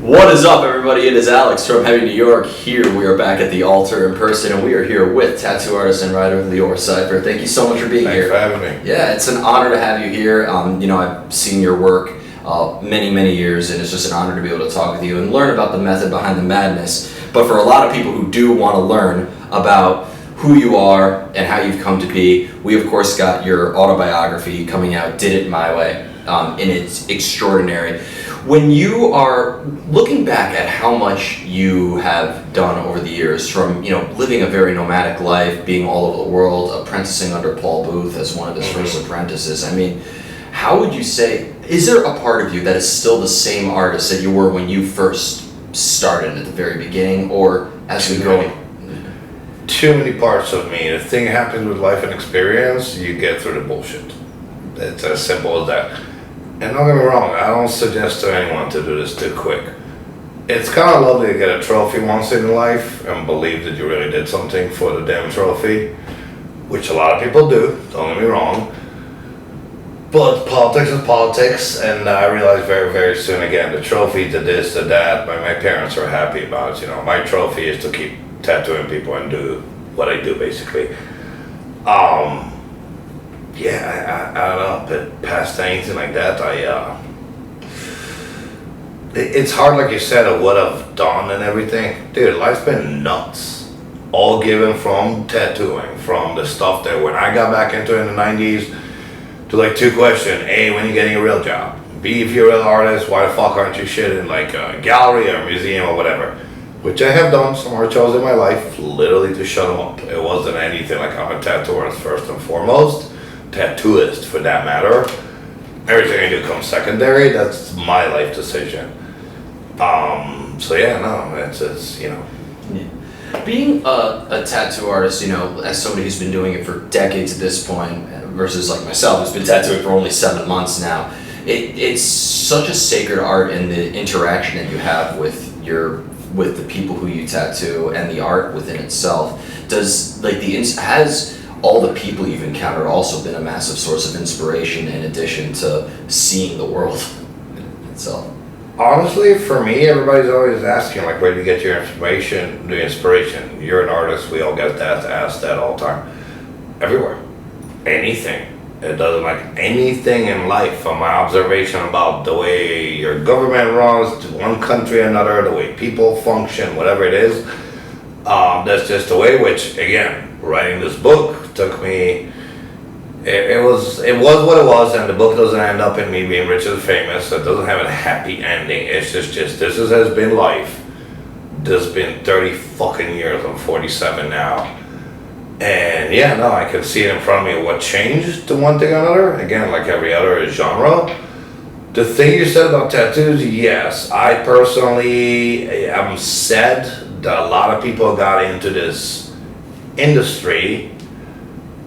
What is up, everybody? It is Alex from Heavy New York. Here we are back at the Alto in person, and we are here with tattoo artist and writer Lior Cifer. Thank you so much for being here. Thanks for having me. Yeah, it's an honor to have you here. I've seen your work many years, and it's just an honor to be able to talk with you and learn about the method behind the madness. But for a lot of people who do want to learn about who you are and how you've come to be, we of course got your autobiography coming out, Did It My Way, and it's extraordinary. When you are looking back at how much you have done over the years, from living a very nomadic life, being all over the world, apprenticing under Paul Booth as one of his first apprentices, I mean, how would you say, is there a part of you that is still the same artist that you were when you first started at the very beginning, or as we go? Too many parts of me. The thing happens with life and experience, you get through the bullshit. It's as simple as that. And don't get me wrong, I don't suggest to anyone to do this too quick. It's kind of lovely to get a trophy once in life and believe that you really did something for the damn trophy, which a lot of people do, don't get me wrong. But politics is politics, and I realized very soon again, the trophy to this, to that, my parents are happy about it. My trophy is to keep tattooing people and do what I do basically. I don't know, but past anything like that, it's hard, like you said, of what I've done and everything. Dude, life's been nuts. All given from tattooing, from the stuff that when I got back into it in the 90s, to like two questions. A, when you getting a real job? B, if you're a real artist, why the fuck aren't you shit in like a gallery or a museum or whatever? Which I have done some art shows in my life, literally to shut them up. It wasn't anything like I'm a tattooist first and foremost. Tattooist for that matter. Everything I do comes secondary. That's my life decision. It's Yeah. Being a tattoo artist, as somebody who's been doing it for decades at this point, versus like myself who's been tattooing for only 7 months now, it's such a sacred art in the interaction that you have with the people who you tattoo and the art within itself. Has all the people you've encountered also been a massive source of inspiration in addition to seeing the world itself? Honestly, for me, everybody's always asking, like, where do you get your inspiration? The inspiration. You're an artist. We all get that, asked that all the time. Everywhere. Anything. It doesn't like anything in life. From my observation about the way your government runs, to one country or another, the way people function, whatever it is. That's just the way. Which, again, writing this book took me. It was what it was, and the book doesn't end up in me being rich and famous. It doesn't have a happy ending. It's just this has been life. This has been 30 fucking years. I'm 47 now, and I can see it in front of me. What changed to one thing or another? Again, like every other genre. The thing you said about tattoos, yes, I personally am sad that a lot of people got into this industry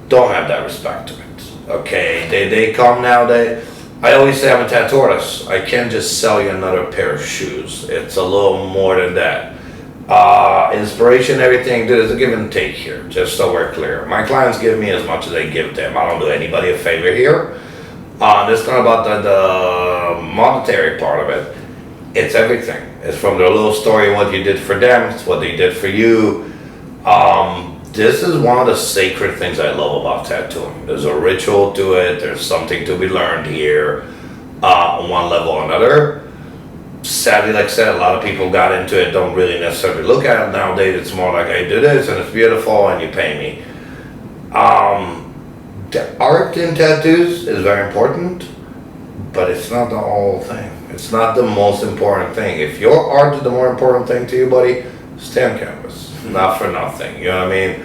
don't have that respect to it. Okay, they come now. I always say I'm a tattoo artist. I can't just sell you another pair of shoes. It's a little more than that. Inspiration, everything. There's a give and take here. Just so we're clear. My clients give me as much as I give them. I don't do anybody a favor here. It's not about the monetary part of it. It's everything. It's from their little story, what you did for them. It's what they did for you. This is one of the sacred things I love about tattooing. There's a ritual to it. There's something to be learned here on one level or another. Sadly, like I said, a lot of people got into it, don't really necessarily look at it nowadays. It's more like, I do this and it's beautiful and you pay me. The art in tattoos is very important, but it's not the whole thing. It's not the most important thing. If your art is the more important thing to you, buddy, stay on canvas. Not for nothing, you know what I mean?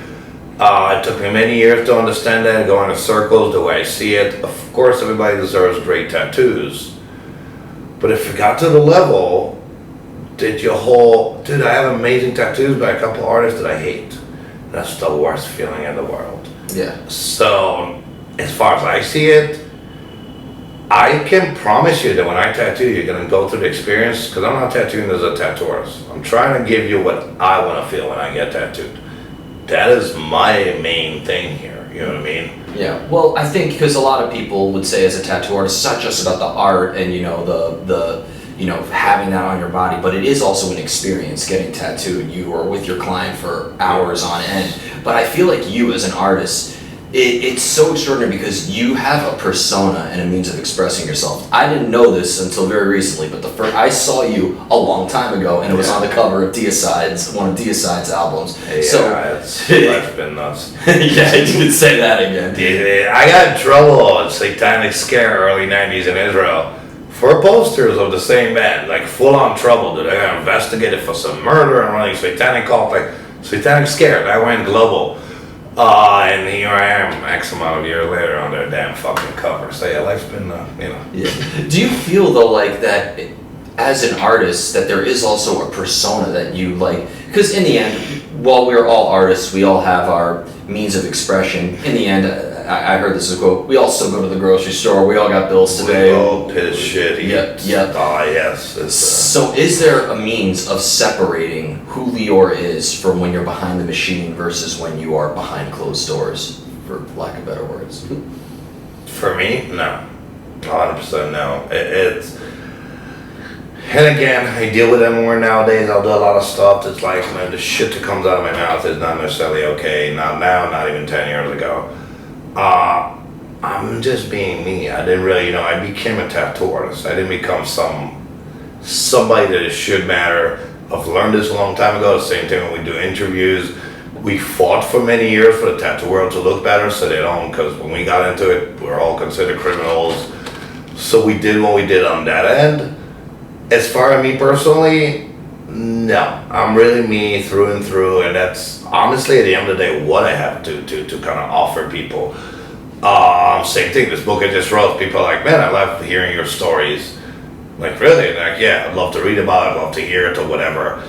It took me many years to understand that, go in circles, the way I see it. Of course, everybody deserves great tattoos. But if you got to the level, dude, I have amazing tattoos by a couple artists that I hate. That's the worst feeling in the world. Yeah. So, as far as I see it, I can promise you that when I tattoo, you're going to go through the experience, because I'm not tattooing as a tattoo artist. I'm trying to give you what I want to feel when I get tattooed. That is my main thing here, you know what I mean? Yeah, well, I think because a lot of people would say as a tattoo artist, it's not just about the art and, the having that on your body, but it is also an experience getting tattooed. You are with your client for hours on end. But I feel like you as an artist, it's so extraordinary because you have a persona and a means of expressing yourself. I didn't know this until very recently, but I saw you a long time ago, and it was on the cover of Deicide's, one of Deicide's albums. Yeah, that's been nuts. Yeah, you could say that again. I got in trouble on Satanic Scare early 90s in Israel for posters of the same band, like full on trouble. Dude, I got investigated for some murder and running satanic cult, like Satanic Scare. That went global. And here I am, X amount of years later, on their damn fucking cover. So yeah, life's been, Yeah. Do you feel though like that, as an artist, that there is also a persona that you like? Because in the end, while we're all artists, we all have our means of expression. In the end, I heard this as a quote. We all still go to the grocery store. We all got bills today. We all piss shit. Yep. Yes. So is there a means of separating who Lior is from when you're behind the machine versus when you are behind closed doors, for lack of better words? For me, no. 100% no. It's... And again, I deal with them more nowadays. I'll do a lot of stuff that's like, the shit that comes out of my mouth is not necessarily okay. Not now, not even 10 years ago. I'm just being me. I didn't really, I became a tattoo artist. I didn't become somebody that it should matter. I've learned this a long time ago. The same thing when we do interviews. We fought for many years for the tattoo world to look better, so they don't, because when we got into it, we're all considered criminals. So we did what we did on that end. As far as me personally, no. I'm really me through and through, and that's honestly at the end of the day what I have to kind of offer people. Same thing, this book I just wrote, people are like, man, I love hearing your stories. Like, really? Like, yeah, I'd love to read about it, I'd love to hear it or whatever.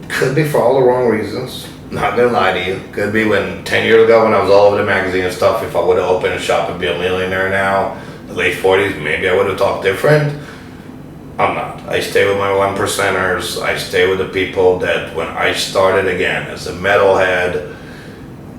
Could be for all the wrong reasons. Not gonna lie to you. Could be when 10 years ago when I was all over the magazine and stuff, if I would have opened a shop and be a millionaire now, the late 40s, maybe I would have talked different. I'm not. I stay with my 1%ers. I stay with the people that when I started again as a metalhead,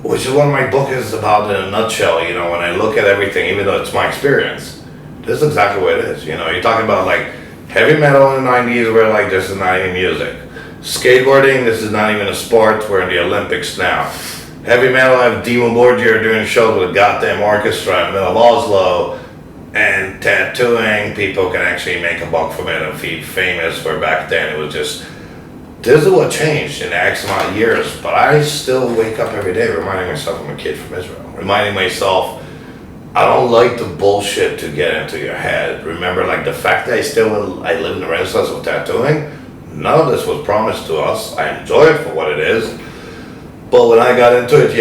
which is what my book is about in a nutshell, when I look at everything, even though it's my experience, this is exactly what it is. You're talking about like heavy metal in the 90s where like this is not even music. Skateboarding, this is not even a sport, we're in the Olympics now. Heavy metal, I have Demon Borgir doing shows with a goddamn orchestra in the middle of Oslo. And tattooing, people can actually make a buck from it and be famous, where back then it was just, this is what changed in X amount of years. But I still wake up every day reminding myself I'm a kid from Israel. Reminding myself, I don't like the bullshit to get into your head. Remember, like the fact that I live in the Renaissance of tattooing, none of this was promised to us. I enjoy it for what it is. But when I got into it,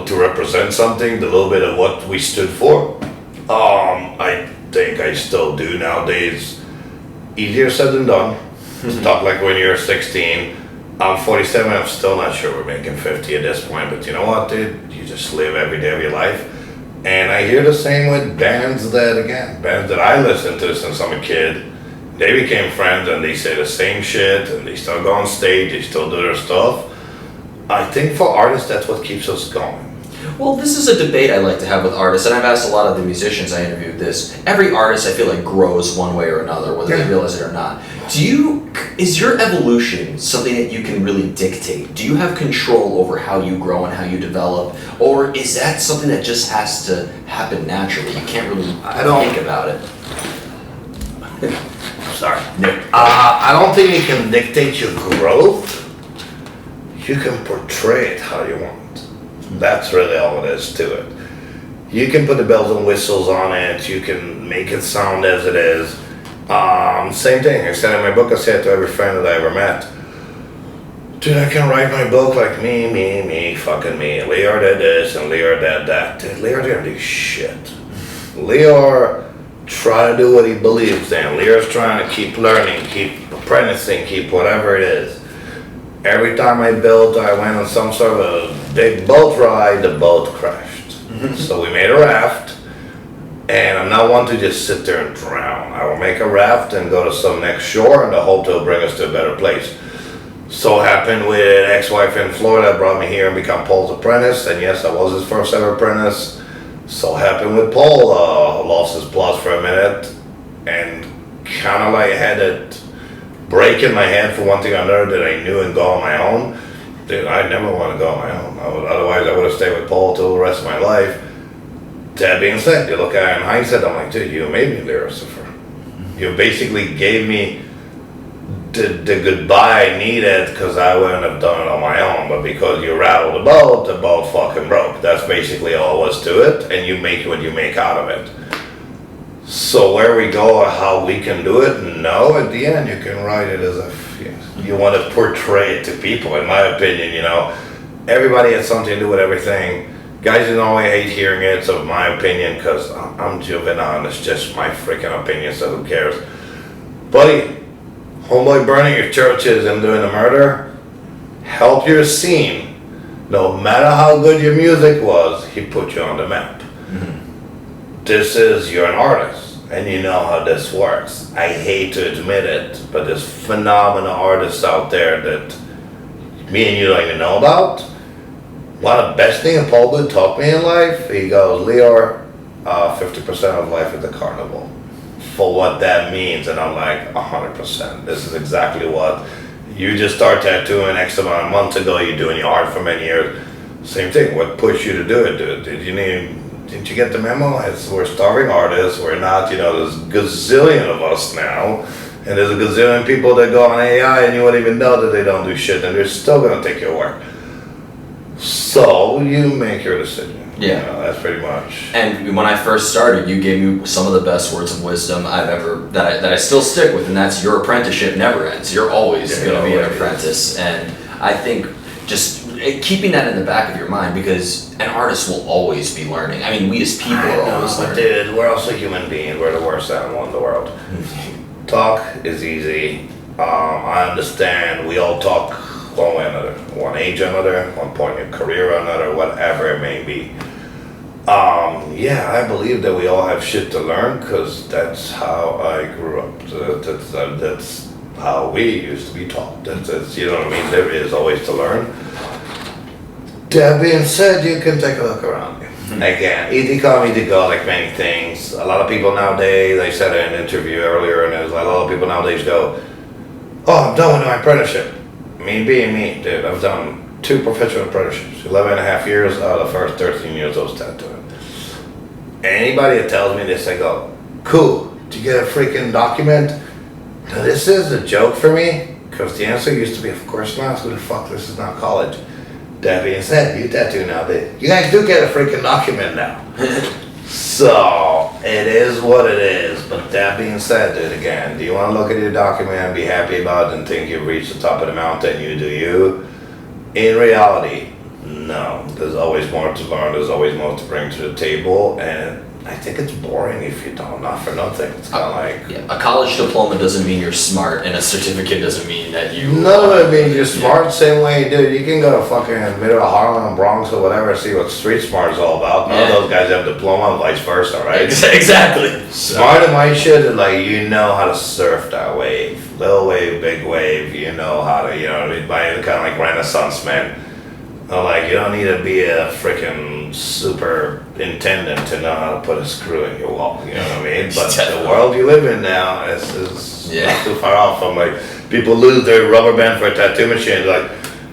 to represent something, the little bit of what we stood for. I think I still do nowadays. Easier said than done. Stuff like when you're 16. I'm 47, I'm still not sure we're making 50 at this point, but you know what, dude? You just live every day of your life. And I hear the same with bands that I listened to since I'm a kid. They became friends and they say the same shit and they still go on stage, they still do their stuff. I think for artists, that's what keeps us going. Well, this is a debate I like to have with artists, and I've asked a lot of the musicians I interviewed this. Every artist, I feel like, grows one way or another, whether they realize it or not. Is your evolution something that you can really dictate? Do you have control over how you grow and how you develop? Or is that something that just has to happen naturally? You can't really think about it. Sorry. I don't think you can dictate your growth. You can portray it how you want. That's really all it is to it. You can put the bells and whistles on it. You can make it sound as it is. Same thing. I said in my book, I said to every friend that I ever met, dude, I can write my book like me, fucking me. Lior did this and Lior did that. Dude, Lior didn't do shit. Lior tried to do what he believes in. Lior's trying to keep learning, keep apprenticing, keep whatever it is. Every time I went on some sort of a big boat ride, the boat crashed. So we made a raft, and I'm not one to just sit there and drown. I will make a raft and go to some next shore, and the hope will bring us to a better place. So happened with ex-wife in Florida, brought me here and become Paul's apprentice, and yes, I was his first ever apprentice. So happened with Paul, lost his plus for a minute, and kind of like had it break in my head for one thing or another that I knew and go on my own, dude, I never want to go on my own. Otherwise, I would have stayed with Paul till the rest of my life. That being said, you look at it in hindsight, I'm like, dude, you made me Lior Cifer. You basically gave me the goodbye I needed because I wouldn't have done it on my own, but because you rattled the boat fucking broke. That's basically all was to it, and you make what you make out of it. So where we go or how we can do it, no, at the end you can write it as if you want to portray it to people. In my opinion, everybody has something to do with everything. Guys don't always hate hearing it, so my opinion, because I'm juvenile and it's just my freaking opinion, so who cares? Buddy, homeboy burning your churches and doing a murder, help your scene. No matter how good your music was, he put you on the map. You're an artist, and you know how this works. I hate to admit it, but there's phenomenal artists out there that me and you don't even know about. One of the best things Paul Booth taught me in life, he goes, Lior, 50% of life is a carnival. For what that means, and I'm like, 100%. This is exactly what you just start tattooing X amount of months ago, you're doing your art for many years. Same thing, what pushed you to do it, dude? Didn't you get the memo? We're starving artists, we're not, there's a gazillion of us now, and there's a gazillion people that go on AI and you won't even know that they don't do shit, and they're still gonna take your work. So, you make your decision. Yeah. That's pretty much. And when I first started, you gave me some of the best words of wisdom that I still stick with, and that's your apprenticeship never ends. You're always going to be an apprentice, and I think just keeping that in the back of your mind, because an artist will always be learning. I mean, we as people are always learning. Dude, we're also human beings. We're the worst animal in the world. Talk is easy. I understand. We all talk one way or another, one age or another, one point in your career or another, whatever it may be. I believe that we all have shit to learn because that's how I grew up. That's how we used to be taught. That's you know what I mean? There is always to learn. That being said, you can take a look around you. Again, easy come, easy go, like many things. A lot of people nowadays, I said in an interview earlier, and it was like a lot of people nowadays go, oh, I'm done with my apprenticeship. Me being me, dude, I've done 2 professional apprenticeships, 11 and a half years out of the first 13 years I was tattooing. Anybody that tells me this, I go, cool, did you get a freaking document? Now this is a joke for me, because the answer used to be, of course not, who the fuck, this is not college. That being said, you tattoo now, you guys do get a freaking document now. So, it is what it is, but that being said, dude, again, do you want to look at your document and be happy about it and think you've reached the top of the mountain, you do you? In reality, no. There's always more to learn, there's always more to bring to the table, and I think it's boring if you don't, not for nothing. It's kind of like... Yeah, a college diploma doesn't mean you're smart, and a certificate doesn't mean that you... No, I mean, you're smart same way, dude. You can go to fucking middle of Harlem, Bronx, or whatever, see what street smart is all about. None of those guys have diploma, vice versa, right? Exactly. Smart in my shit is like, you know how to surf that wave. Little wave, big wave, you know how to, kind of like Renaissance man. Like, you don't need to be a freaking superintendent to know how to put a screw in your wall, you know what I mean? But the world you live in now is not too far off from, like, people lose their rubber band for a tattoo machine, like,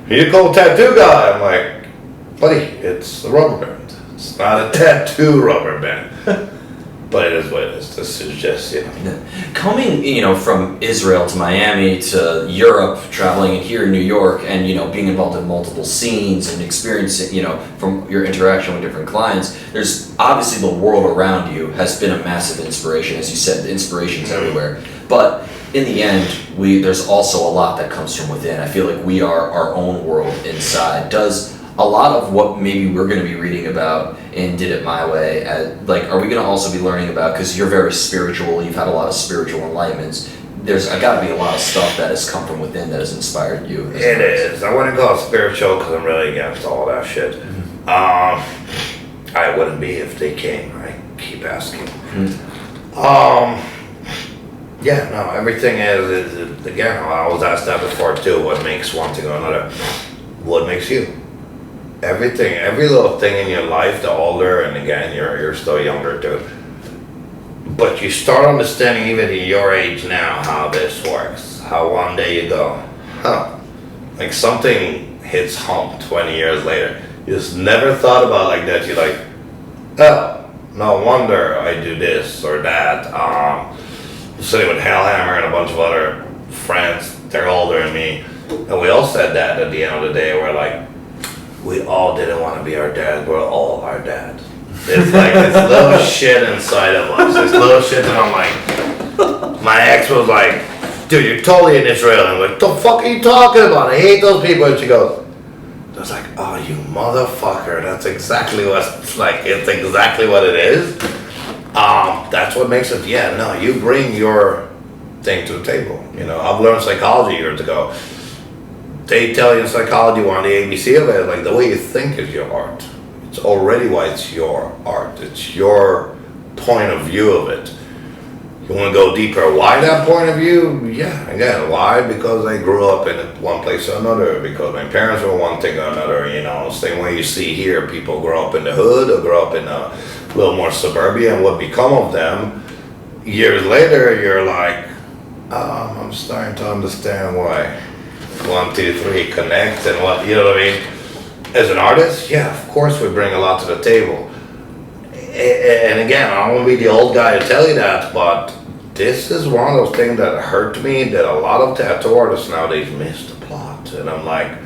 you call a tattoo guy? I'm like, buddy, it's a rubber band. It's not a tattoo rubber band. But it is what it is. This is just, Coming, from Israel to Miami to Europe, traveling here in New York, and, being involved in multiple scenes and experiencing, from your interaction with different clients, there's obviously the world around you has been a massive inspiration. As you said, the inspiration's everywhere. But in the end, there's also a lot that comes from within. I feel like we are our own world inside. Does a lot of what maybe we're going to be reading about in Did It My Way, are we going to also be learning about, because you're very spiritual, you've had a lot of spiritual enlightenments, there's got to be a lot of stuff that has come from within that has inspired you. It is. I wouldn't call it spiritual because I'm really against all that shit. I wouldn't be if they came. I keep asking. Everything is again, I was asked that before too, what makes one thing or another? What makes you? Everything, every little thing in your life, the older, and again, you're still younger too. But you start understanding even at your age now how this works. How one day you go, huh, like something hits home 20 years later. You just never thought about like that. You're like, oh, no wonder I do this or that. Sitting with Hellhammer and a bunch of other friends, they're older than me. And we all said that at the end of the day. We're like, we all didn't want to be our dad. We're all our dad. It's like this little shit inside of us. This little shit that I'm like, my ex was like, dude, you're totally an Israeli. I'm like, the fuck are you talking about? I hate those people. And she goes, I was like, oh, you motherfucker. That's exactly what's like, it's exactly what it is. That's what makes it, yeah, no, you bring your thing to the table. You know, I've learned psychology years ago. They tell you in psychology, one of the ABC of it, like the way you think is your art. It's already why it's your art. It's your point of view of it. You want to go deeper? Why that point of view? Yeah, again, why? Because I grew up in one place or another. Because my parents were one thing or another. You know, same way you see here, people grow up in the hood or grow up in a little more suburbia, and what become of them. Years later, you're like, I'm starting to understand why 1, 2, 3 connect and what, you know what I mean? As an artist, yeah, of course we bring a lot to the table. And again, I don't want to be the old guy to tell you that, but this is one of those things that hurt me, that a lot of tattoo artists nowadays miss the plot. And I'm like,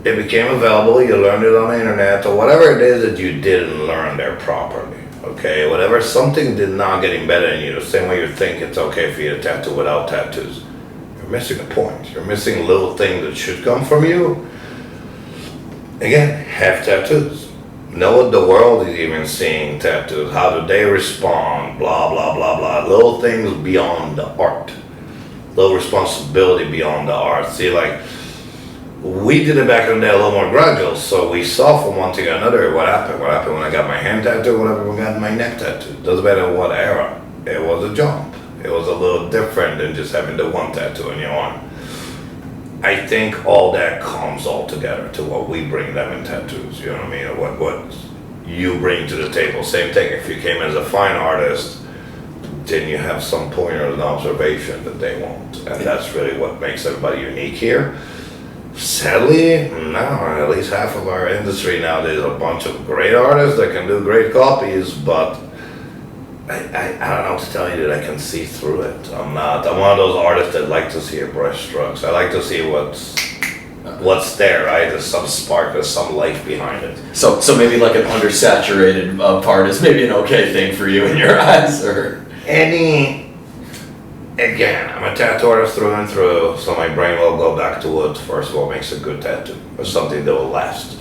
it became available, you learned it on the internet, or whatever it is that you didn't learn there properly. Okay, whatever, something did not get embedded in you, the same way you think it's okay for you to tattoo without tattoos. You're missing a point. You're missing little things that should come from you. Again, have tattoos. Know what the world is even seeing tattoos. How do they respond? Blah, blah, blah, blah. Little things beyond the art. Little responsibility beyond the art. See, like, we did it back in the day a little more gradual, so we saw from one thing to another what happened. What happened when I got my hand tattoo, what happened when I got my neck tattoo. Doesn't matter what era. It was a jump. It was a little different than just having the one tattoo in your arm. I think all that comes all together to what we bring them in tattoos, you know what I mean? Or what you bring to the table. Same thing, if you came as a fine artist, then you have some pointers and observation that they won't. And that's really what makes everybody unique here. Sadly, no, at least half of our industry nowadays, a bunch of great artists that can do great copies, but I don't know what to tell you that I can see through it. I'm one of those artists that like to see a brush strokes. I like to see what's there, right? There's some spark, there's some life behind it. So maybe like an undersaturated part is maybe an okay thing for you in your eyes, or? Again, I'm a tattoo artist through and through, so my brain will go back to what, first of all, makes a good tattoo, or something that will last.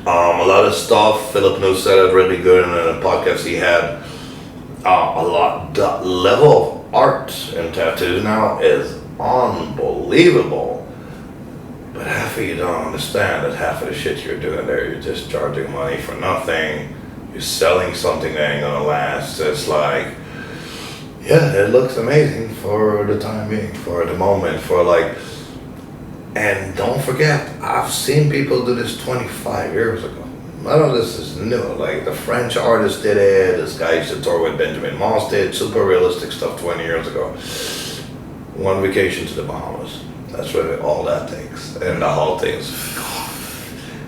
A lot of stuff, Philip New said it really good in a podcast he had. The level of art in tattoos now is unbelievable. But half of you don't understand that half of the shit you're doing there, you're just charging money for nothing. You're selling something that ain't gonna last. It's like, yeah, it looks amazing for the time being, for the moment, for like, and don't forget, I've seen people do this 25 years ago. None of this is new. Like the French artist did it, this guy used to tour with Benjamin Moss did, super realistic stuff 20 years ago. One vacation to the Bahamas. That's really all that takes. And the whole thing is...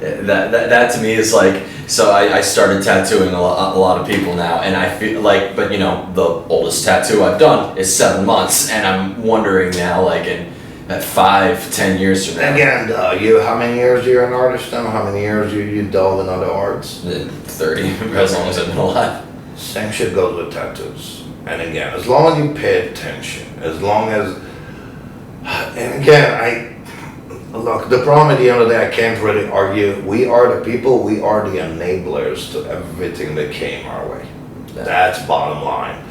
That to me is like, so I started tattooing a lot of people now, and I feel like, but you know, the oldest tattoo I've done is 7 months, and I'm wondering now, like at 5-10 years from now. Again, how many years you're an artist now? How many years you delve in other arts? 30, as long as I've been alive. Same shit goes with tattoos. And again, as long as you pay attention, as long as, and again, look, the problem at the end of the day, I can't really argue. We are the people, we are the enablers to everything that came our way. That's bottom line.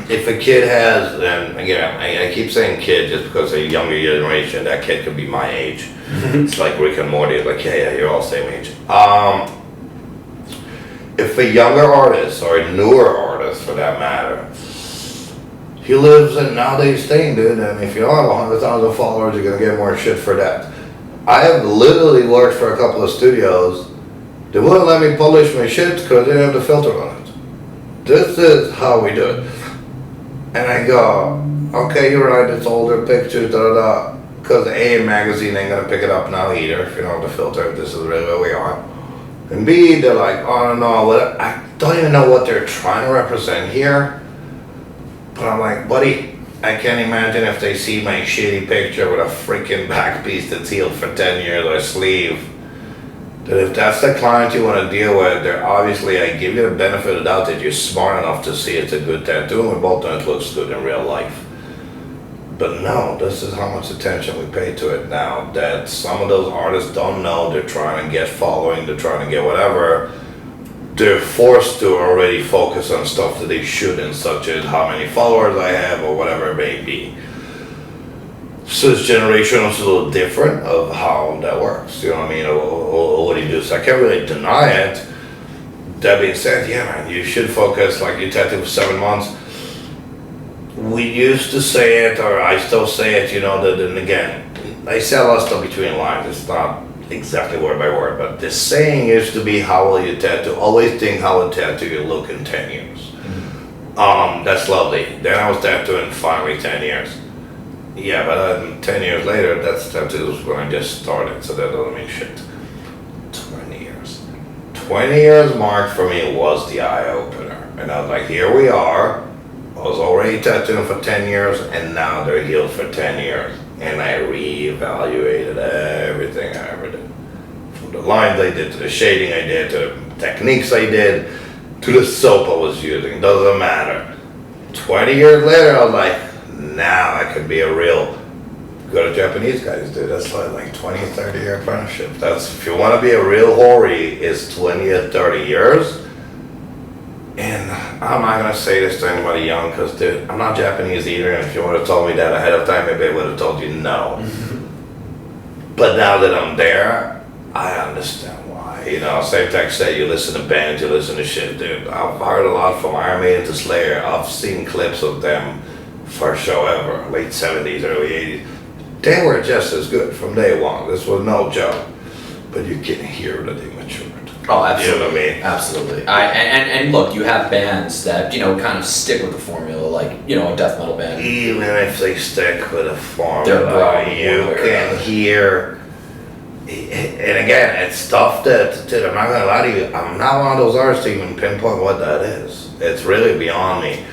If a kid has, and again, I keep saying kid just because a younger generation, that kid could be my age. It's like Rick and Morty, like, yeah, you're all same age. If a younger artist, or a newer artist for that matter, he lives in nowadays thing, dude, and if you don't have 100,000 followers, you're gonna get more shit for that. I have literally worked for a couple of studios. They wouldn't let me publish my shit because they didn't have the filter on it. this is how we do it. And I go, okay, you're right, it's older pictures, da da da. Because A, magazine ain't gonna pick it up now either, if you don't have the filter, this is really where we are. And B, they're like, oh no, I don't even know what they're trying to represent here. But I'm like, buddy, I can't imagine if they see my shitty picture with a freaking back piece that's healed for 10 years or a sleeve. That if that's the client you want to deal with, they're obviously, I give you the benefit of the doubt that you're smart enough to see it's a good tattoo, and we both know it looks good in real life. But no, this is how much attention we pay to it now, that some of those artists don't know, they're trying to get following, they're trying to get whatever. They're forced to already focus on stuff that they shouldn't, such as how many followers I have or whatever it may be. So this generation is a little different of how that works, you know what I mean, or what do you do? So I can't really deny it. That being said, yeah man, you should focus, like you tattooed for 7 months. We used to say it, or I still say it, you know, and again, I say a lot of stuff between lines, it's not exactly word by word, but the saying used to be, how will you tattoo? Always think how will tattoo you look in 10 years. That's lovely. Then I was tattooing finally 10 years. Yeah, but 10 years later, that's tattoos when I just started, so that doesn't mean shit. 20 years. 20 years mark for me was the eye-opener. And I was like, here we are. I was already tattooing for 10 years, and now they're healed for 10 years. And I reevaluated everything I ever did. From the lines I did, to the shading I did, to the techniques I did, to the soap I was using. Doesn't matter. 20 years later, I was like, now I could be a real, go to Japanese guys, dude. That's like 20, 30 year apprenticeship. That's, if you want to be a real hori, it's 20 or 30 years. And I'm not going to say this to anybody young, because dude, I'm not Japanese either, and if you would have told me that ahead of time, maybe I would have told you no. But now that I'm there, I understand why. You know, same thing I said, you listen to bands, you listen to shit, dude. I've heard a lot from Iron Maiden to Slayer. I've seen clips of them, first show ever, late 70s, early 80s. They were just as good from day one. This was no joke. But you can hear that they matured. Oh, absolutely. You know what I mean? Absolutely. And look, you have bands that, you know, kind of stick with the formula, like, you know, a death metal band. Even if they stick with a formula, you can hear. And again, it's stuff that, I'm not gonna lie to you, I'm not one of those artists to even pinpoint what that is. It's really beyond me.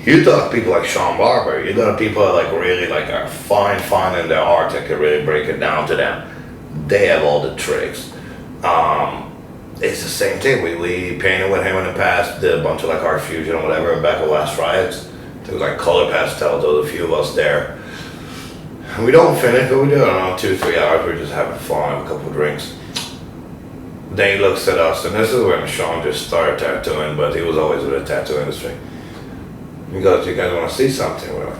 You talk to people like Sean Barber, you talk to people that like really like are fine in their art that can really break it down to them. They have all the tricks. It's the same thing. We painted with him in the past, did a bunch of like art fusion or whatever back at Last Riots. It was like color pastels, there was a few of us there. And we don't finish, but we do, I don't know, 2-3 hours, we're just having fun, have a couple of drinks. Then he looks at us, and this is when Sean just started tattooing, but he was always in the tattoo industry. He goes, you guys want to see something? We're like,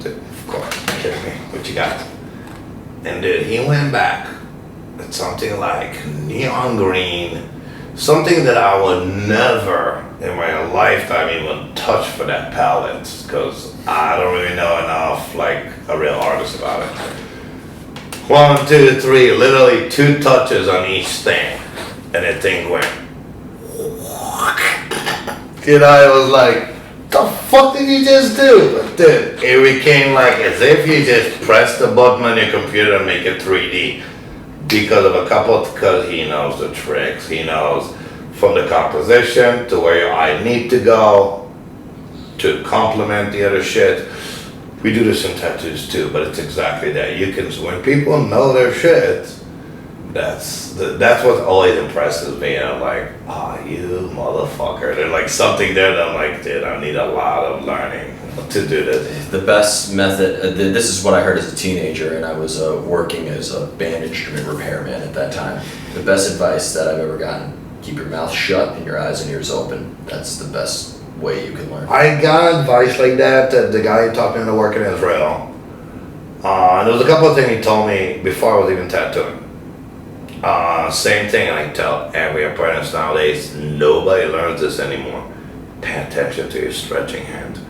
dude, of course, are you kidding me? What you got? And dude, he went back with something like neon green, something that I would never in my lifetime even touch for that palette, because I don't really know enough like a real artist about it. 1, 2, 3, literally 2 touches on each thing, and the thing went. You know, I was like, the fuck did you just do? Dude, it became like as if you just press the button on your computer and make it 3D. Because of a couple, because he knows the tricks. He knows from the composition to where your eye need to go to complement the other shit. We do this in tattoos too, but it's exactly that. You can, when people know their shit, that's what always impresses me. And I'm like, you motherfucker. There's like something there that I'm like, dude, I need a lot of learning to do this. The best method, this is what I heard as a teenager, and I was working as a band instrument repairman at that time. The best advice that I've ever gotten, keep your mouth shut and your eyes and ears open. That's the best way you can learn. I got advice like that, the guy taught me to work in Israel. And there was a couple of things he told me before I was even tattooing. Same thing I tell every apprentice nowadays, nobody learns this anymore. Pay attention to your stretching hand.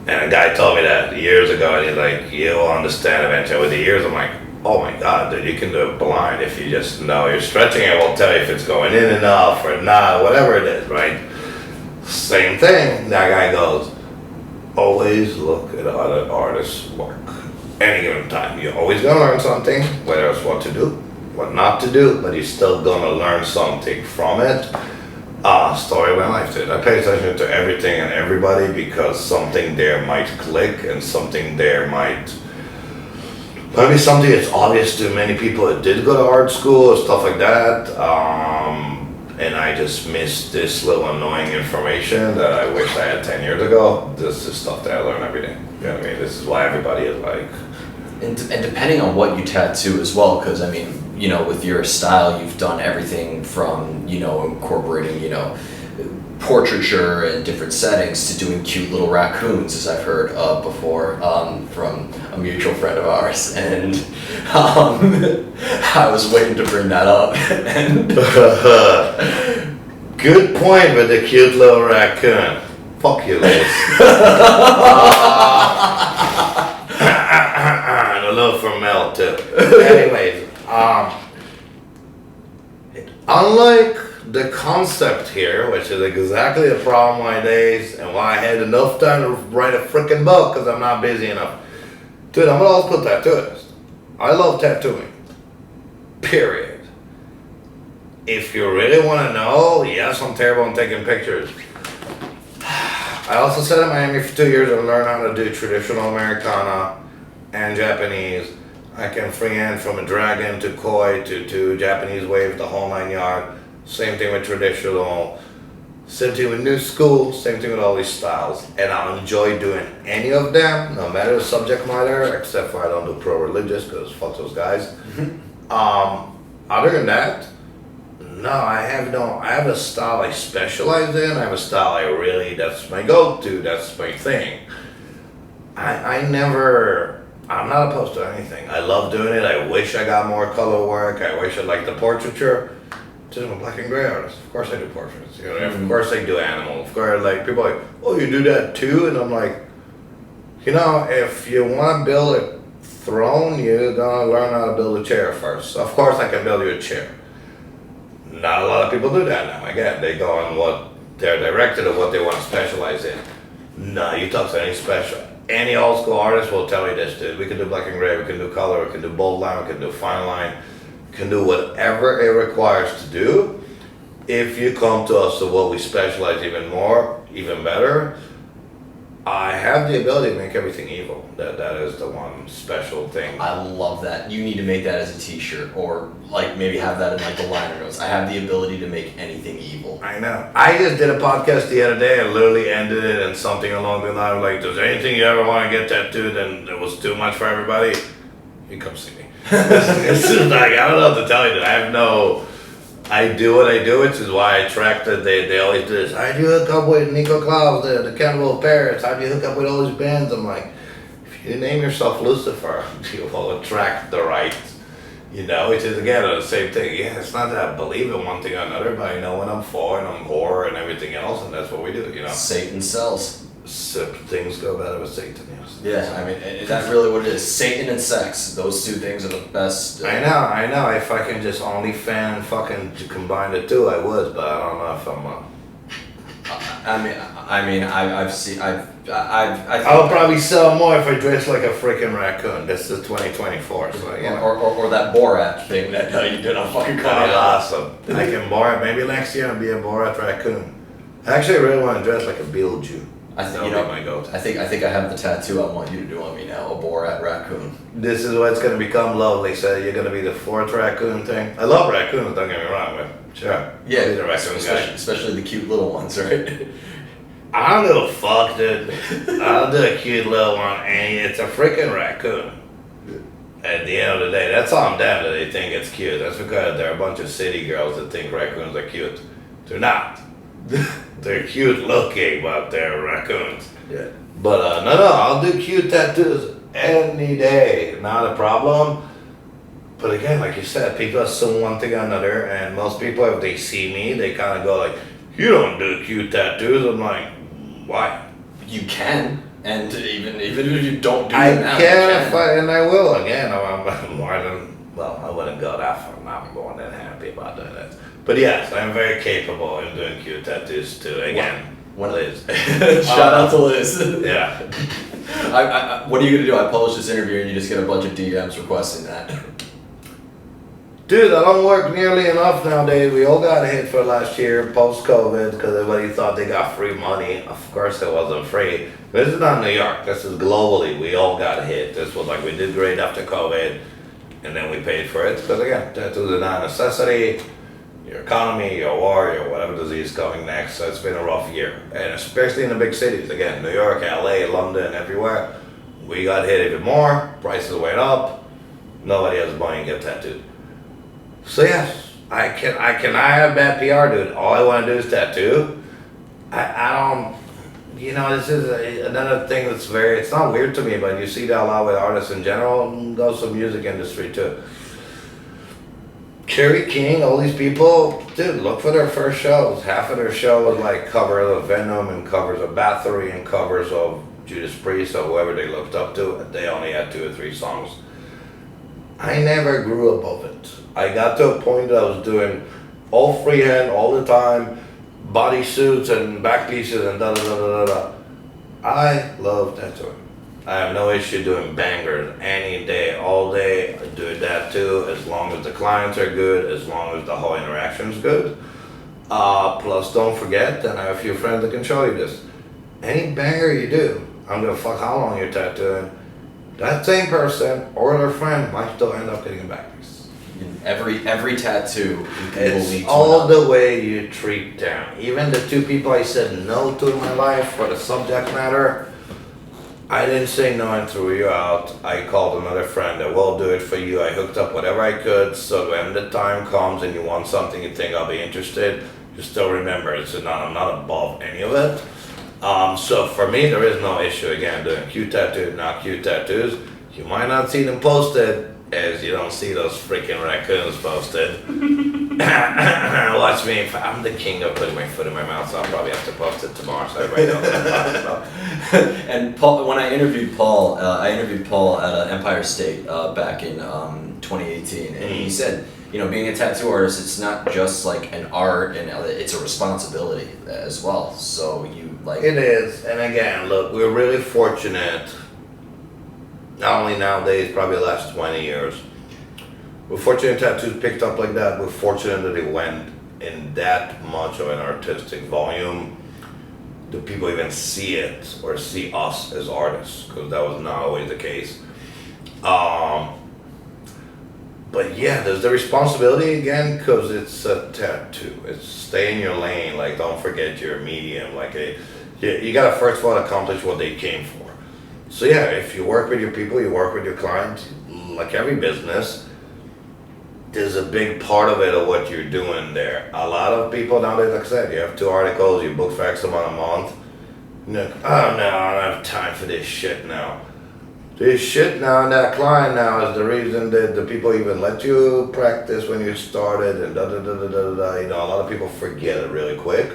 And a guy told me that years ago, and he's like, you'll understand eventually. With the years, I'm like, oh my God, dude, you can do it blind if you just know your stretching. It will tell you if it's going in enough or not, whatever it is, right? Same thing. That guy goes, always look at other artists' work. Any given time, you're always gonna learn something, whether it's what to do, what not to do, but you're still gonna learn something from it. Story of my life, dude. I pay attention to everything and everybody because something there might click and something there might be something that's obvious to many people that did go to art school or stuff like that. And I just missed this little annoying information that I wish I had 10 years ago. This is stuff that I learn every day. You know what I mean? This is why everybody is like. And depending on what you tattoo as well, because I mean, you know, with your style, you've done everything from, you know, incorporating, you know, portraiture and different settings to doing cute little raccoons, as I've heard before from a mutual friend of ours. And I was waiting to bring that up. And good point with the cute little raccoon. Fuck you, Liz. And a little from Mel too. Anyways, unlike the concept here, which is exactly the problem nowadays, and why I had enough time to write a freaking book because I'm not busy enough. Dude, I'm an old school tattooist. I love tattooing. Period. If you really want to know, yes, I'm terrible at taking pictures. I also sat in Miami for 2 years and learned how to do traditional Americana and Japanese. I can freehand from a dragon to koi to Japanese wave, the whole 9 yard. Same thing with traditional. Same thing with new school. Same thing with all these styles. And I enjoy doing any of them, no matter the subject matter, except for I don't do pro-religious because fuck those guys. Other than that, no, I have a style I specialize in. I have a style that's my go-to, that's my thing. I'm not opposed to anything. I love doing it. I wish I got more color work. I wish I liked the portraiture. Just I'm a black and gray artist. Of course I do portraits. You know, of course I do animal. Of course, like people are like, oh, you do that too? And I'm like, you know, if you want to build a throne, you're gonna learn how to build a chair first. So of course I can build you a chair. Not a lot of people do that now. Again, they go on what they're directed or what they want to specialize in. No, you talk to any old school artist will tell you this, dude. We can do black and gray, we can do color, we can do bold line, we can do fine line, we can do whatever it requires to do. If you come to us to what we specialize even more, even better, I have the ability to make everything evil. That is the one special thing. I love that. You need to make that as a t-shirt or like maybe have that in like the liner notes. I have the ability to make anything evil. I know. I just did a podcast the other day and literally ended it in something along the line of like, does anything you ever want to get tattooed and it was too much for everybody? You come see me. It's just like, I don't know what to tell you. I do what I do, which is why I attracted, they always do this. How do you hook up with Nico Klaus, the Cannibal of Paris? How do you hook up with all these bands? I'm like, if you name yourself Lucifer, you will attract the right, you know, which is again the same thing. Yeah, it's not that I believe in one thing or another, but I know what I'm for and I'm horror and everything else, and that's what we do, you know. Satan sells. So things go better with Satan, yes. Yeah, I mean, that's really what it is. Satan and sex, those two things are the best. I know. If I can just only fucking combine the two, I would, but I don't know if I'm. I've seen. I'll probably sell more if I dress like a freaking raccoon. This is 2024, so you know. Or that Borat thing that you did on fucking That's awesome. I can Borat. Maybe next year I'll be a Borat raccoon. Actually, I really want to dress like a Beetlejuice. I think my go-to. I think I have the tattoo I want you to do on me now, a Borat raccoon. This is what's gonna become lovely. So you're gonna be the fourth raccoon thing. I love raccoons. Don't get me wrong, but sure. Yeah, I'll be the raccoon guy. especially the cute little ones, right? I don't give a fuck, dude. I'll do a cute little one, and it's a freaking raccoon. At the end of the day, that's on them that they think it's cute. That's because there are a bunch of city girls that think raccoons are cute. They're not. They're cute looking, but they're raccoons. Yeah. But no, I'll do cute tattoos any day. Not a problem. But again, like you said, people assume one thing or another, and most people, if they see me, they kind of go like, "You don't do cute tattoos." I'm like, why? You can, and even if you don't do I it now, can, and I will again. I'm more than I wouldn't go that far. I'm more than happy about doing it. But yes, I'm very capable in doing cute tattoos too. Again, Liz. Shout out to Liz. Yeah. What are you gonna do? I publish this interview and you just get a bunch of DMs requesting that. Dude, that don't work nearly enough nowadays. We all got hit for last year post-COVID because everybody thought they got free money. Of course it wasn't free. This is not New York. This is globally. We all got hit. This was like we did great after COVID and then we paid for it. Because again, tattoos are not a necessity. Your economy, your war, your whatever disease coming next. So it's been a rough year. And especially in the big cities. Again, New York, LA, London, everywhere. We got hit even more. Prices went up. Nobody has money to get tattooed. So yes, I have bad PR, dude. All I want to do is tattoo. I don't, this is another thing that's it's not weird to me, but you see that a lot with artists in general, and also music industry too. Kerry King, all these people, dude, look for their first shows. Half of their show was like covers of Venom and covers of Bathory and covers of Judas Priest or whoever they looked up to, and they only had 2 or 3 songs. I never grew above it. I got to a point that I was doing all freehand all the time, body suits and back pieces and da da da da da da. I love tattooing. I have no issue doing bangers any day, all day. I do that too, as long as the clients are good, as long as the whole interaction is good. Plus, don't forget, and I have a few friends that can show you this. Any banger you do, I don't give a fuck how long you're tattooing, that same person or their friend might still end up getting a back piece. Every tattoo will lead It's to all another. the way you treat them. Even the 2 people I said no to in my life for the subject matter, I didn't say no and threw you out. I called another friend that will do it for you. I hooked up whatever I could, so when the time comes and you want something you think I'll be interested, you still remember I'm not above any of it. So for me, there is no issue again doing cute tattoos, not cute tattoos. You might not see them posted, as you don't see those freaking raccoons posted. Watch me. I'm the king of putting my foot in my mouth, so I'll probably have to post it tomorrow so everybody knows what I'm talking about. And Paul, when I interviewed Paul at Empire State back in 2018, and he said, being a tattoo artist, it's not just like an art, and it's a responsibility as well. So It is, and again, look, we're really fortunate. Not only nowadays, probably the last 20 years. We're fortunate tattoos picked up like that. We're fortunate that it went in that much of an artistic volume. Do people even see it or see us as artists? Because that was not always the case. But yeah, there's the responsibility again, because it's a tattoo. It's stay in your lane. Like, don't forget your medium. You gotta first of all accomplish what they came for. So yeah, if you work with your people, you work with your clients, like every business, there's a big part of it of what you're doing there. A lot of people nowadays, like I said, you have 2 articles, you book for X amount a month. Oh no, I don't have time for this shit now. This shit now and that client now is the reason that the people even let you practice when you started and da da da da da da. A lot of people forget it really quick.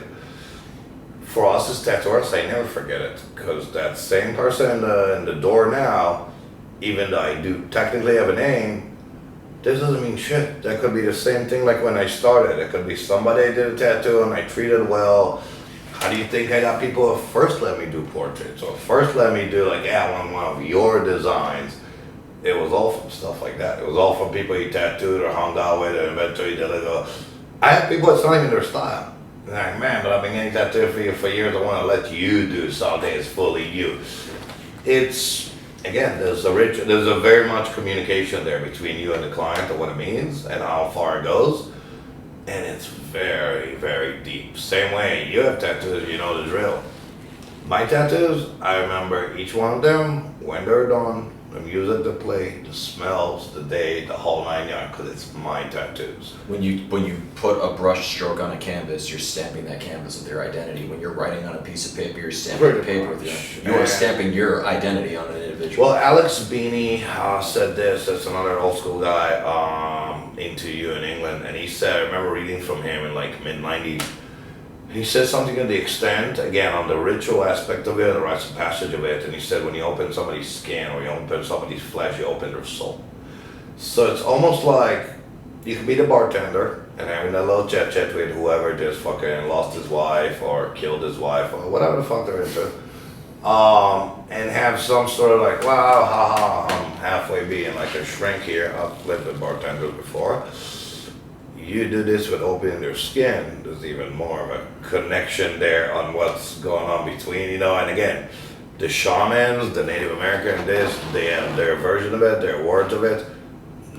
For us as tattooists, I never forget it, because that same person in the door now, even though I do technically have a name, this doesn't mean shit. That could be the same thing like when I started. It could be somebody did a tattoo and I treated well. How do you think I got people who first let me do portraits, or first let me do one of your designs? It was all from stuff like that. It was all from people you tattooed or hung out with, and eventually they go. I have people, it's not even their style. Like, man, but I've been getting tattooed for you for years. I want to let you do something that's fully you. It's, again, there's a very much communication there between you and the client of what it means and how far it goes. And it's very, very deep. Same way you have tattoos, you know the drill. My tattoos, I remember each one of them, when they're done, the music they play, the smells, the day, the whole 9 yards, because it's my tattoos. When you put a brush stroke on a canvas, you're stamping that canvas with your identity. When you're writing on a piece of paper, you're stamping the paper with you are stamping your identity on an individual. Well, Alex Beanie said this. That's another old school guy into you in England, and he said, I remember reading from him in mid-90s. He said something to the extent, again, on the ritual aspect of it, the rites of passage of it, and he said when you open somebody's skin or you open somebody's flesh, you open their soul. So it's almost like You can be the bartender and having a little chat with whoever just fucking lost his wife or killed his wife or whatever the fuck they're into. And have some sort of like, wow, haha, I'm halfway being like a shrink here. I've lived with bartenders before. You do this with opening their skin, there's even more of a connection there on what's going on between, and again, the shamans, the Native American, they have their version of it, their words of it,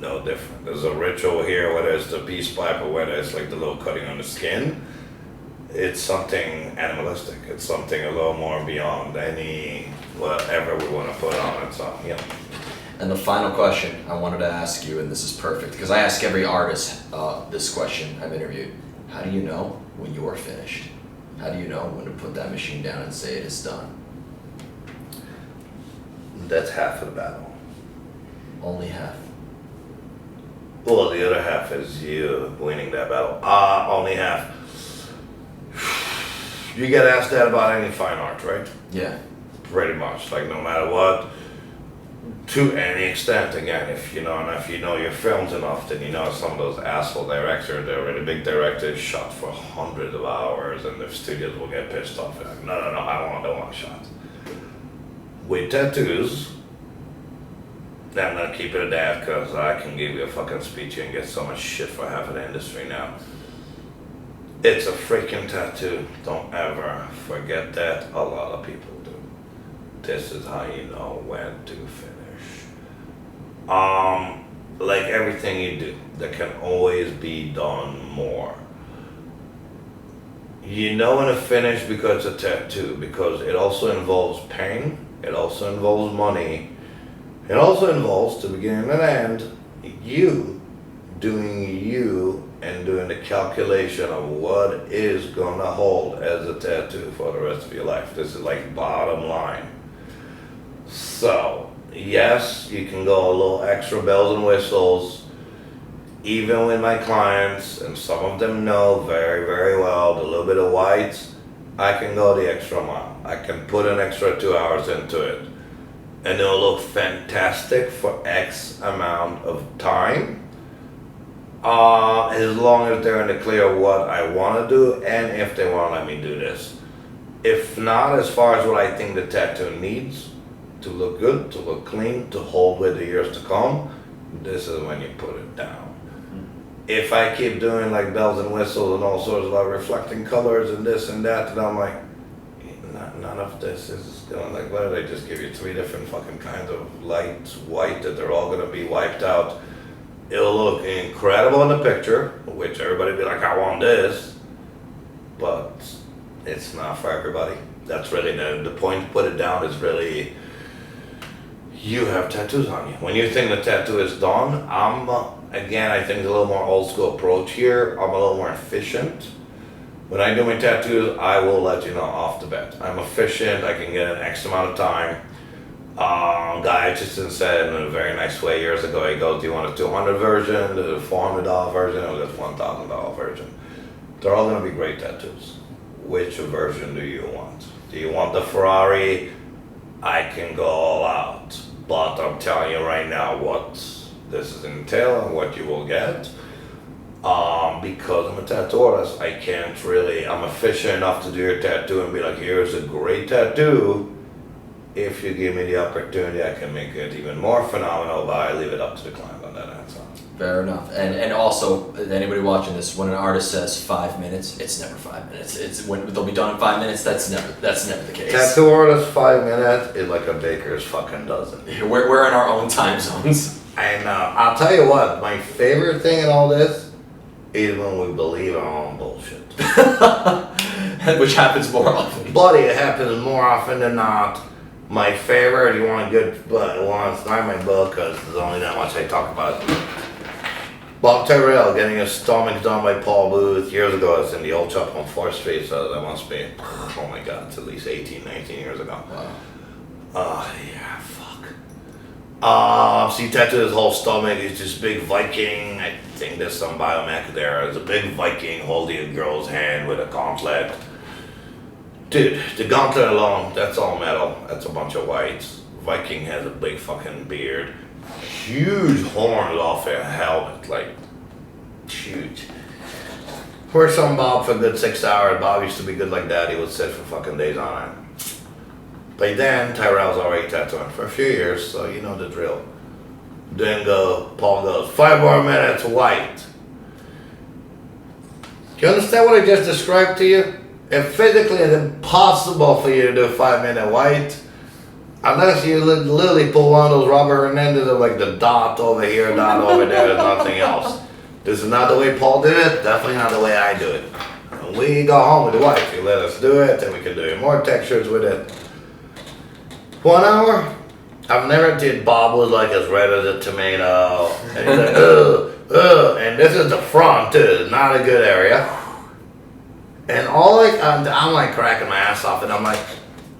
no different. There's a ritual here, whether it's the peace pipe or whether it's like the little cutting on the skin. It's something animalistic. It's something a little more beyond any whatever we want to put on it. So, And the final question I wanted to ask you, and this is perfect, because I ask every artist this question I've interviewed. How do you know when you are finished? How do you know when to put that machine down and say it is done? That's half of the battle. Only half. Well, the other half is you winning that battle. Only half. You get asked that about any fine art, right? Yeah. Pretty much. Like, no matter what, to any extent, again, if you know your films enough, then you know some of those asshole directors, they're really big directors, shot for hundreds of hours, and the studios will get pissed off. Like, no, I don't want shots. With tattoos, I'm not keeping it that because I can give you a fucking speech and get so much shit for half of the industry now. It's a freaking tattoo. Don't ever forget that. A lot of people do. This is how you know when to finish. Like everything you do, there can always be done more. You know when to finish because it's a tattoo, because it also involves pain, it also involves money, it also involves, to beginning and end, you doing you and doing the calculation of what is gonna hold as a tattoo for the rest of your life. This is like bottom line. So, yes, you can go a little extra bells and whistles, even with my clients, and some of them know very, very well, the little bit of whites, I can go the extra mile. I can put an extra 2 hours into it. And it'll look fantastic for X amount of time. As long as they're in the clear of what I want to do and if they want to let me do this. If not, as far as what I think the tattoo needs to look good, to look clean, to hold with the years to come, this is when you put it down. If I keep doing like bells and whistles and all sorts of like reflecting colors and this and that, then I'm like, none of this is going, like, what did I just give you 3 different fucking kinds of light white that they're all gonna be wiped out. It'll look incredible in the picture, which everybody will be like, I want this, but it's not for everybody. That's really the point. Put it down is really, you have tattoos on you. When you think the tattoo is done, again, I think a little more old school approach here. I'm a little more efficient. When I do my tattoos, I will let you know off the bat. I'm efficient, I can get an X amount of time. Guy Hutchison said in a very nice way years ago, he goes, do you want a $200 version, the $400 version, or the $1,000 version? They're all gonna be great tattoos. Which version do you want? Do you want the Ferrari? I can go all out. But I'm telling you right now what this is entail and what you will get. Because I'm a tattoo artist, I'm efficient enough to do your tattoo and be like, here's a great tattoo. If you give me the opportunity, I can make it even more phenomenal, but I leave it up to the client on that end. So. Fair enough. And also, anybody watching this, when an artist says 5 minutes, it's never 5 minutes. It's when they'll be done in 5 minutes. That's never the case. Tattoo artist 5 minutes is like a baker's fucking dozen. We're in our own time zones. And I'll tell you what, my favorite thing in all this is when we believe in our own bullshit. Which happens more often. Buddy, it happens more often than not. My favorite, you want a good, but it's not my book because there's only that much I talk about. Bob Tyrrell getting his stomach done by Paul Booth years ago. It's in the old shop on 4th Street, so that must be, oh my god, it's at least 18, 19 years ago. Wow. Yeah, fuck. So he tattooed his whole stomach. He's this big Viking. I think there's some biomech there. There's a big Viking holding a girl's hand with a gauntlet. Dude, the gauntlet alone, that's all metal. That's a bunch of whites. Viking has a big fucking beard. Huge horns off a helmet. Like, shoot. Worked some Bob for a good 6 hours. Bob used to be good like that. He would sit for fucking days on end. But then Tyrell's already tattooing for a few years, so you know the drill. Then Paul goes, 5 more minutes, white. Do you understand what I just described to you? If physically it's impossible for you to do 5 minute white, unless you literally pull one of those rubber and ended of like the dot over here, dot over there, and nothing else. This is not the way Paul did it, definitely not the way I do it. When we go home with the wife, you let us do it, and we can do more textures with it. 1 hour? I've never did Bob was like as red as a tomato, and he's like, ugh, and this is the front too, not a good area. And all like, I'm like cracking my ass off, and I'm like,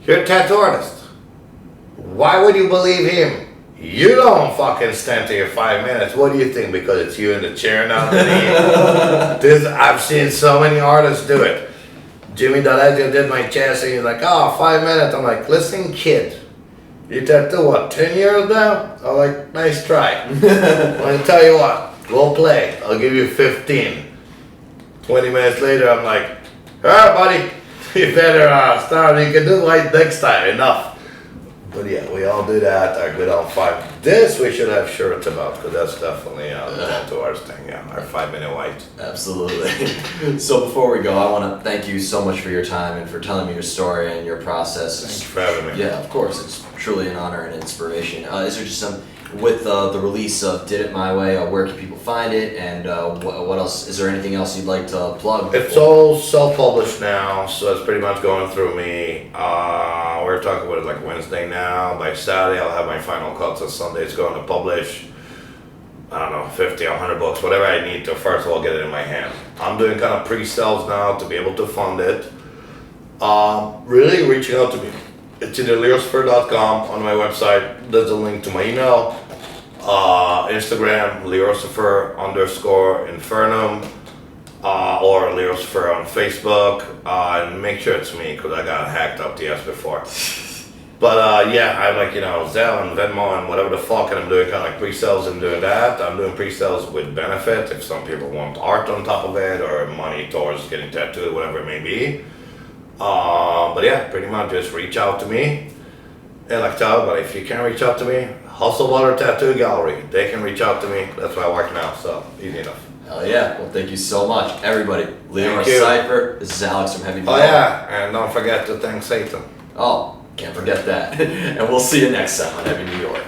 you're a tattoo artist. Why would you believe him? You don't fucking stand to your 5 minutes. What do you think? Because it's you in the chair now? I've seen so many artists do it. Jimmy D'Alessio did my chest, and he's like, oh, 5 minutes. I'm like, listen, kid. You tattoo what, 10 years now? I'm like, nice try. I'm gonna tell you what, we'll play. I'll give you 15. 20 minutes later, I'm like, alright, buddy, you better start. You can do white next time. Enough. But yeah, we all do that. I go down 5. This we should have shirts about, because that's definitely the tattoo artist thing. Yeah, our 5 minute white. Absolutely. So before we go, I want to thank you so much for your time and for telling me your story and your process. Thanks for having me. Yeah, of course. It's truly an honor and inspiration. Is there just some, with the release of Did It My Way, where can people find it, and what else? Is there anything else you'd like to plug? It's all self-published now, so it's pretty much going through me. We're talking about it like Wednesday now. By Saturday, I'll have my final cut, so Sunday it's going to publish, I don't know, 50 or 100 books, whatever I need to first of all get it in my hand. I'm doing kind of pre-sales now to be able to fund it. Really reaching out to me. It's either liorcifer.com on my website. There's a link to my email. Instagram, Lior Cifer _Infernum. Or Lior Cifer on Facebook. And make sure it's me, because I got hacked up the ass before. But yeah, I'm like, Zelle and Venmo and whatever the fuck, and I'm doing kind of like pre-sales and doing that. I'm doing pre-sales with benefit if some people want art on top of it or money towards getting tattooed, whatever it may be. But yeah, pretty much just reach out to me. And like tell everybody, if you can't reach out to me, Hustle Water Tattoo Gallery, they can reach out to me. That's where I work now, so easy enough. Hell yeah. Well, thank you so much, everybody. Lior Cifer. This is Alex from Heavy Metal. Oh yeah, and don't forget to thank Satan. Oh, can't forget that. And we'll see you next time on Heavy New York.